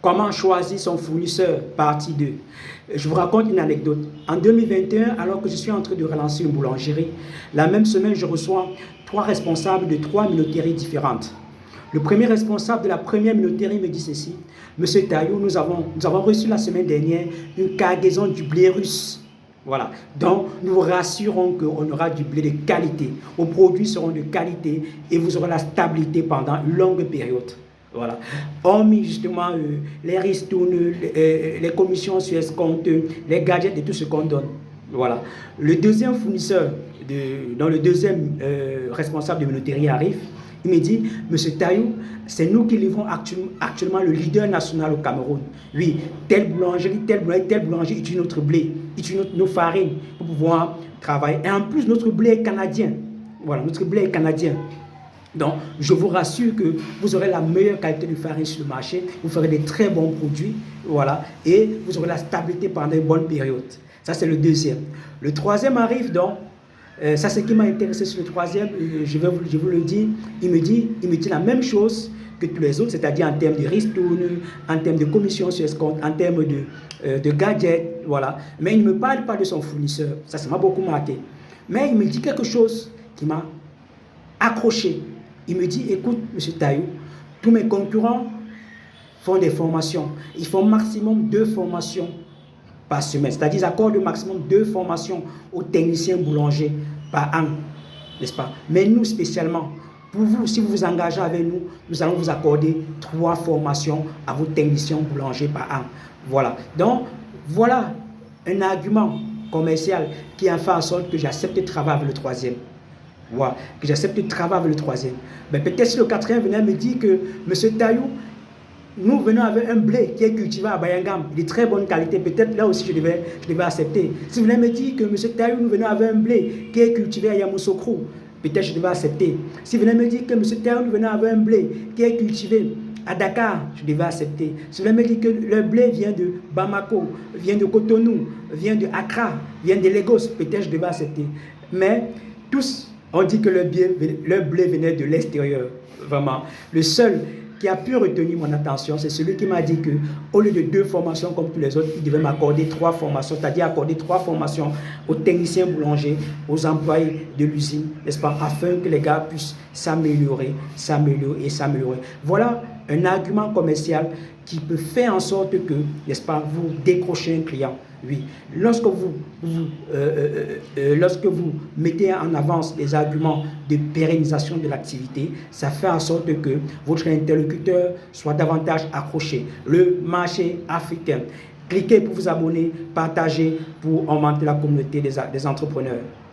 Comment choisir son fournisseur? Partie 2. Je vous raconte une anecdote. En 2021, alors que je suis en train de relancer une boulangerie, la même semaine, je reçois 3 responsables de 3 minoteries différentes. Le premier responsable de la première minoterie me dit ceci: Monsieur Taillou, nous avons reçu la semaine dernière une cargaison du blé russe. Voilà. Donc, nous vous rassurons qu'on aura du blé de qualité. Vos produits seront de qualité et vous aurez la stabilité pendant une longue période. Voilà. Hormis justement les ristournes, les commissions sur escompte, les gadgets et tout ce qu'on donne. Voilà. Le deuxième fournisseur, dans le deuxième responsable de minoterie arrive, il me dit: Monsieur Taillou, c'est nous qui livrons actuellement le leader national au Cameroun. Oui, telle boulangerie utilise notre blé, utilise nos farines pour pouvoir travailler. Et en plus, notre blé est canadien. Voilà, notre blé est canadien. Donc, je vous rassure que vous aurez la meilleure qualité de farine sur le marché, vous ferez des très bons produits, voilà, et vous aurez la stabilité pendant une bonne période. Ça, c'est le deuxième. Le troisième arrive donc, ça c'est ce qui m'a intéressé sur le troisième, je vous le dire, il me dit la même chose que tous les autres, c'est-à-dire en termes de ristourne, en termes de commission sur escompte, en termes de gadgets, voilà. Mais il ne me parle pas de son fournisseur, ça m'a beaucoup marqué. Mais il me dit quelque chose qui m'a accroché. Il me dit: écoute, monsieur Taillou, tous mes concurrents font des formations. Ils font maximum 2 formations par semaine. C'est-à-dire, ils accordent maximum 2 formations aux techniciens boulangers par an. N'est-ce pas? Mais nous, spécialement, pour vous, si vous vous engagez avec nous, nous allons vous accorder 3 formations à vos techniciens boulangers par an. Voilà. Donc, voilà un argument commercial qui a fait en sorte que j'accepte de travailler avec le troisième. Voilà, que j'accepte de travailler avec le troisième. Mais peut-être si le quatrième venait me dire que monsieur Taillou, nous venons avec un blé qui est cultivé à Bayangam, de très bonne qualité, peut-être là aussi je devais accepter. Si vous venez me dire que monsieur Taillou, nous venons avec un blé qui est cultivé à Yamoussoukro, peut-être je devais accepter. Si vous venez me dire que monsieur Taillou, nous venons avec un blé qui est cultivé à Dakar, je devais accepter. Si vous venez me dire que le blé vient de Bamako, vient de Cotonou, vient de Accra, vient de Lagos, peut-être je devais accepter. Mais tous, on dit que le blé venait de l'extérieur, vraiment. Le seul qui a pu retenir mon attention, c'est celui qui m'a dit qu'au lieu de 2 formations comme tous les autres, il devait m'accorder 3 formations, c'est-à-dire accorder 3 formations aux techniciens boulangers, aux employés de l'usine, n'est-ce pas, afin que les gars puissent s'améliorer. Voilà un argument commercial qui peut faire en sorte que, n'est-ce pas, vous décrochez un client. Oui, lorsque vous mettez en avance les arguments de pérennisation de l'activité, ça fait en sorte que votre interlocuteur soit davantage accroché. Le marché africain. Cliquez pour vous abonner, partagez pour augmenter la communauté des entrepreneurs.